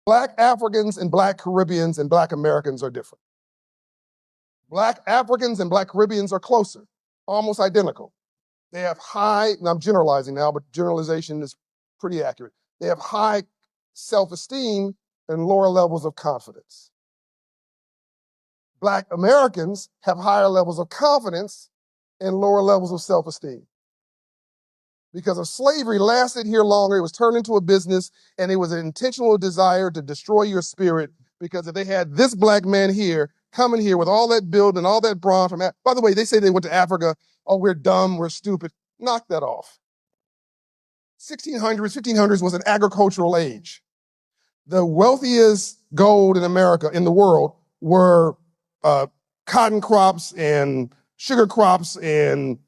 Black Africans and Black Caribbeans and Black Americans are different. Black Africans and Black Caribbeans are closer, almost identical. They have high, and I'm generalizing now, but generalization is pretty accurate. They have high self-esteem and lower levels of confidence. Black Americans have higher levels of confidence and lower levels of self-esteem. Because of slavery lasted here longer, it was turned into a business, and it was an intentional desire to destroy your spirit, because if they had this black man here, coming here with all that build and all that brawn from, by the way, they say they went to Africa, oh, we're dumb, we're stupid. Knock that off. 1500s was an agricultural age. The wealthiest gold in America, in the world, were cotton crops and sugar crops and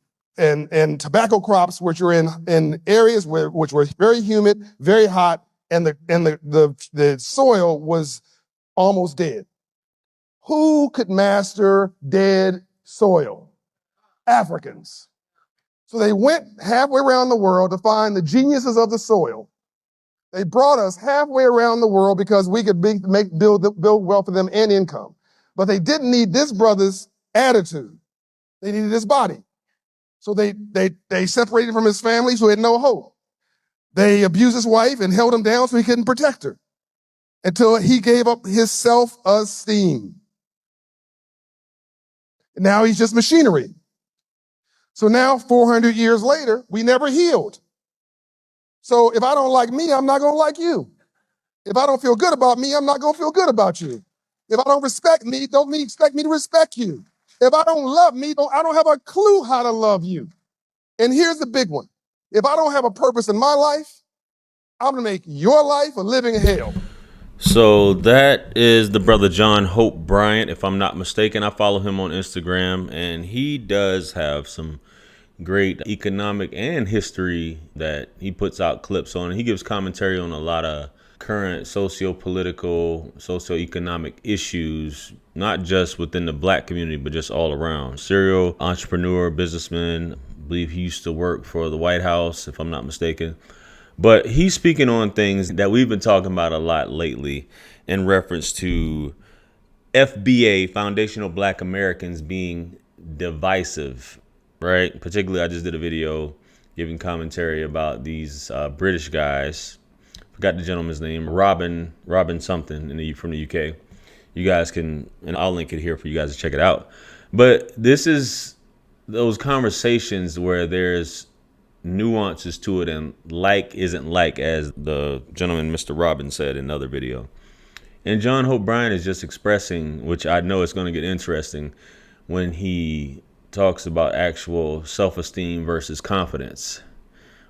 tobacco crops, which are in areas which were very humid, very hot, and the soil was almost dead. Who could master dead soil? Africans. So they went halfway around the world to find the geniuses of the soil. They brought us halfway around the world because we could build wealth for them and income. But they didn't need this brother's attitude. They needed his body. So they separated from his family, so he had no hope. They abused his wife and held him down so he couldn't protect her until he gave up his self-esteem. Now he's just machinery. So now, 400 years later, we never healed. So if I don't like me, I'm not going to like you. If I don't feel good about me, I'm not going to feel good about you. If I don't respect me, don't expect me to respect you. If I don't love me, I don't have a clue how to love you. And here's the big one. If I don't have a purpose in my life, I'm going to make your life a living hell. So that is the brother John Hope Bryant, if I'm not mistaken. I follow him on Instagram, and he does have some great economic and history that he puts out clips on. He gives commentary on a lot of current socio-political, socio-economic issues, not just within the black community, but just all around. Serial entrepreneur, businessman. I believe he used to work for the White House, if I'm not mistaken. But he's speaking on things that we've been talking about a lot lately in reference to FBA, Foundational Black Americans, being divisive, right? Particularly, I just did a video giving commentary about these British guys. Forgot the gentleman's name, Robin something from the UK. You guys can, and I'll link it here for you guys to check it out. But this is those conversations where there's nuances to it, and like isn't like, as the gentleman Mr. Robin said in another video. And John Hope Bryant is just expressing, which I know is going to get interesting when he talks about actual self-esteem versus confidence,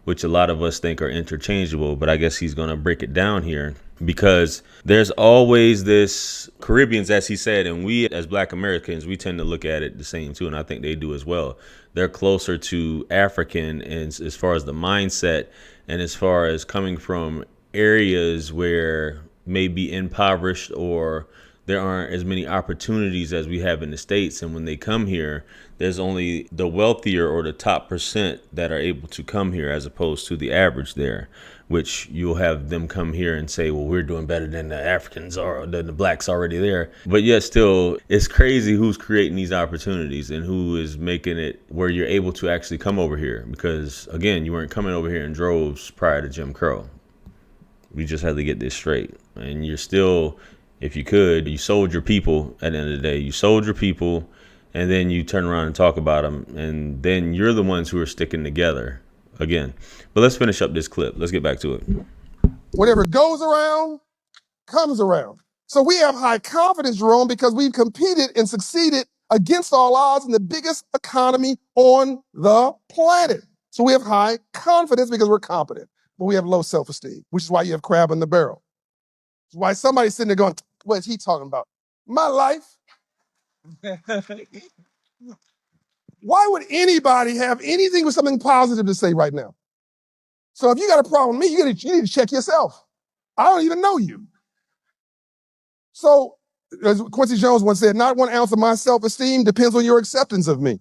which a lot of us think are interchangeable, but I guess he's going to break it down here, because there's always this Caribbeans, as he said, and we as Black Americans, we tend to look at it the same too, and I think they do as well. They're closer to African as far as the mindset, and as far as coming from areas where may be impoverished, or there aren't as many opportunities as we have in the States. And when they come here, there's only the wealthier or the top percent that are able to come here, as opposed to the average there, which you'll have them come here and say, well, we're doing better than the Africans or than the blacks already there. But yet still, it's crazy who's creating these opportunities and who is making it where you're able to actually come over here. Because again, you weren't coming over here in droves prior to Jim Crow. We just had to get this straight. And you're still, if you could, you sold your people at the end of the day. You sold your people, and then you turn around and talk about them, and then you're the ones who are sticking together again. But let's finish up this clip. Let's get back to it. Whatever goes around, comes around. So we have high confidence, Jerome, because we've competed and succeeded against all odds in the biggest economy on the planet. So we have high confidence because we're competent, but we have low self-esteem, which is why you have crab in the barrel. It's why somebody's sitting there going, what is he talking about? My life? Why would anybody have anything with something positive to say right now? So if you got a problem with me, you need to check yourself. I don't even know you. So, as Quincy Jones once said, not 1 ounce of my self-esteem depends on your acceptance of me.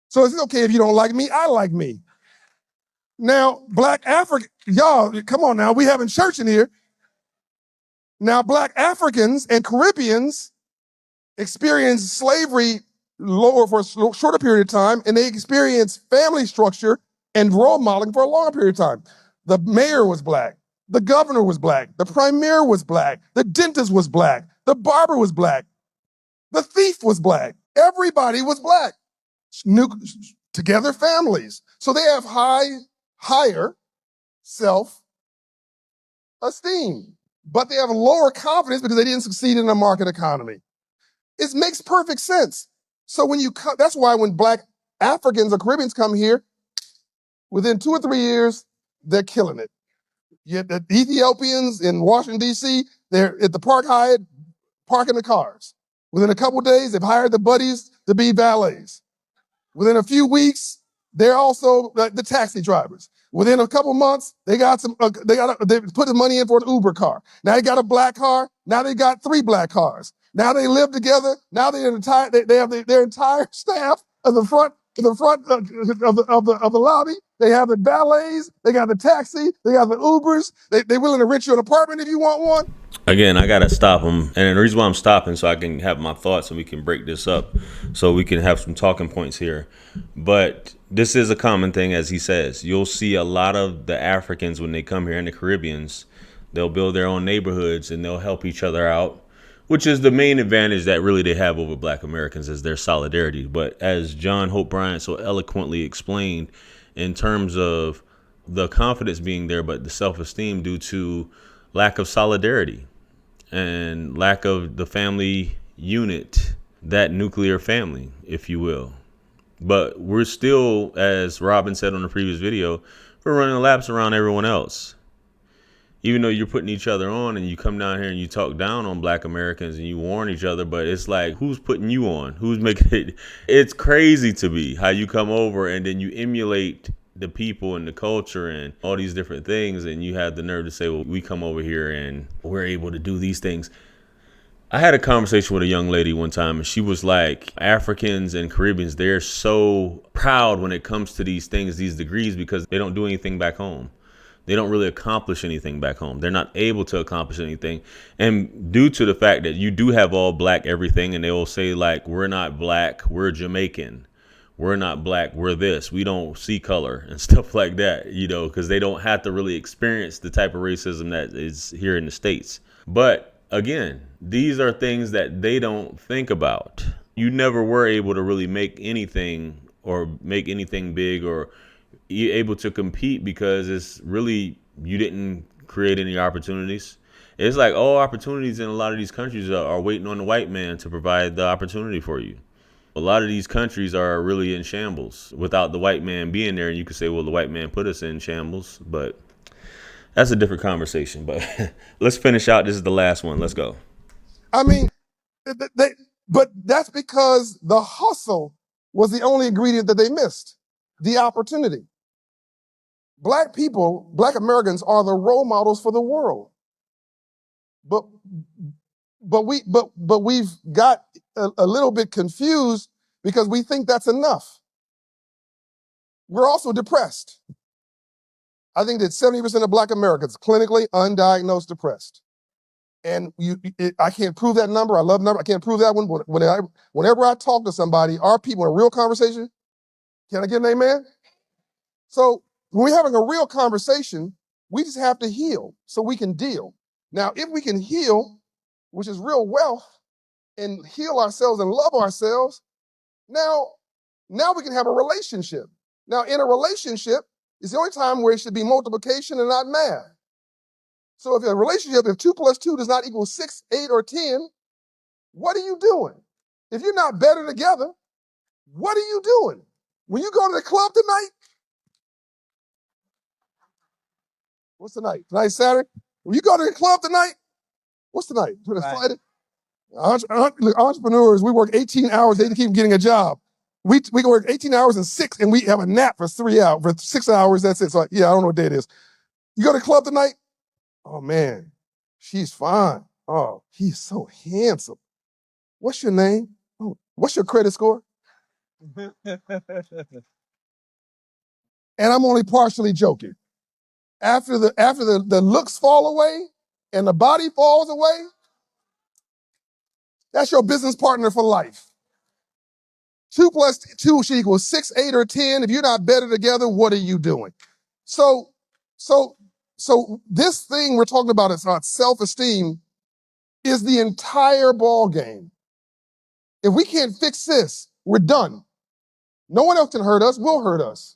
So it's okay if you don't like me, I like me. Now, Black African, y'all, come on now, we having church in here. Now, black Africans and Caribbeans experienced slavery lower for a shorter period of time, and they experienced family structure and role modeling for a longer period of time. The mayor was black. The governor was black. The premier was black. The dentist was black. The barber was black. The thief was black. Everybody was black. Together families. So they have higher self-esteem, but they have lower confidence because they didn't succeed in a market economy. It makes perfect sense. So when that's why when black Africans or Caribbeans come here, within 2 or 3 years, they're killing it. Yet the Ethiopians in Washington, D.C., they're at the Park Hyatt parking the cars. Within a couple of days, they've hired the buddies to be valets. Within a few weeks, they're also the taxi drivers. Within a couple months, they put the money in for an Uber car. Now they got a black car. Now they got 3 black cars. Now they live together. Now they have their entire staff of the front of the lobby. They have the valets. They got the taxi. They got the Ubers. They're willing to rent you an apartment if you want one. Again, I gotta stop him, and the reason why I'm stopping so I can have my thoughts and we can break this up, so we can have some talking points here. But this is a common thing, as he says. You'll see a lot of the Africans when they come here, and the Caribbeans, they'll build their own neighborhoods and they'll help each other out, which is the main advantage that really they have over Black Americans, is their solidarity. But as John Hope Bryant so eloquently explained, in terms of the confidence being there, but the self-esteem due to lack of solidarity and lack of the family unit, that nuclear family, if you will. But we're still, as Robin said on the previous video, we're running laps around everyone else. Even though you're putting each other on and you come down here and you talk down on Black Americans and you warn each other, but it's like, who's putting you on? Who's making it? It's crazy to me how you come over and then you emulate the people and the culture and all these different things, and you have the nerve to say, well, we come over here and we're able to do these things. I had a conversation with a young lady one time, and she was like, Africans and Caribbeans, they're so proud when it comes to these things, these degrees, because they don't do anything back home. They don't really accomplish anything back home. They're not able to accomplish anything. And due to the fact that you do have all Black everything, and they will say, like, we're not Black, we're Jamaican. We're not Black, we're this. We don't see color and stuff like that, you know, because they don't have to really experience the type of racism that is here in the States. But again, these are things that they don't think about. You never were able to really make anything big or you're able to compete because it's really, you didn't create any opportunities. It's like all opportunities in a lot of these countries are waiting on the white man to provide the opportunity for you. A lot of these countries are really in shambles without the white man being there. And you could say, well, the white man put us in shambles, but that's a different conversation. But let's finish out. This is the last one. Let's go. I mean, but that's because the hustle was the only ingredient that they missed, the opportunity. Black people, Black Americans are the role models for the world. But we've got a little bit confused because we think that's enough. We're also depressed. I think that 70% of Black Americans clinically undiagnosed depressed. And I can't prove that number. I love number. I can't prove that one. Whenever I talk to somebody, our people in a real conversation, can I get an amen? So when we're having a real conversation, we just have to heal so we can deal. Now, if we can heal, which is real wealth, and heal ourselves and love ourselves, now we can have a relationship. Now, in a relationship, it's the only time where it should be multiplication and not math. So if a relationship, if 2 + 2 does not equal 6, 8, or 10, what are you doing? If you're not better together, what are you doing? When you go to the club tonight, what's tonight? Tonight's Saturday. When you go to the club tonight, what's tonight? Friday. Entrepreneurs, we work 18 hours, they keep getting a job. We can work 18 hours and we have a nap for 3 hours, for 6 hours, that's it. So yeah, I don't know what day it is. You go to the club tonight? Oh man, she's fine. Oh, he's so handsome. What's your name? Oh, what's your credit score? And I'm only partially joking. After the looks fall away, and the body falls away, that's your business partner for life. 2 plus 2 should equal 6, 8, or 10. If you're not better together, what are you doing? So this thing we're talking about is self-esteem is the entire ball game. If we can't fix this, we're done. No one else can hurt us, will hurt us.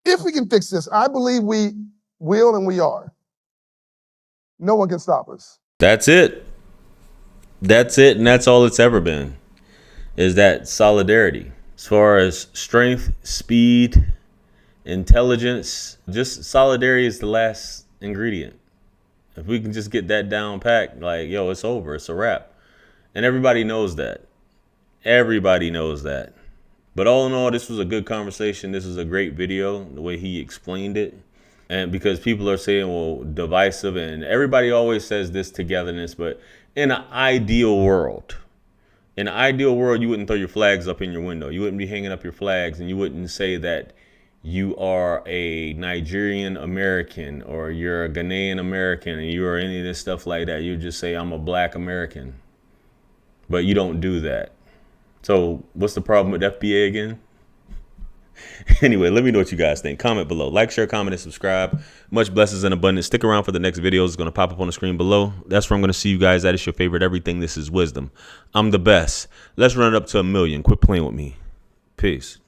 If we can fix this, I believe we will and we are. No one can stop us. That's it. That's it. And that's all it's ever been, is that solidarity. As far as strength, speed, intelligence, just solidarity is the last ingredient. If we can just get that down packed, like, yo, it's over. It's a wrap. And everybody knows that. Everybody knows that. But all in all, this was a good conversation. This is a great video, the way he explained it. And because people are saying, well, divisive, and everybody always says this togetherness, but in an ideal world, you wouldn't throw your flags up in your window. You wouldn't be hanging up your flags, and you wouldn't say that you are a Nigerian American or you're a Ghanaian American and you are any of this stuff like that. You just say, I'm a black American. But you don't do that. So what's the problem with FBA again? Anyway, let me know what you guys think. Comment below. Like, share, comment, and subscribe. Much blessings and abundance. Stick around for the next videos. It's going to pop up on the screen below. That's where I'm going to see you guys at. It's your favorite everything. This is wisdom. I'm the best. Let's run it up to 1 million. Quit playing with me. Peace.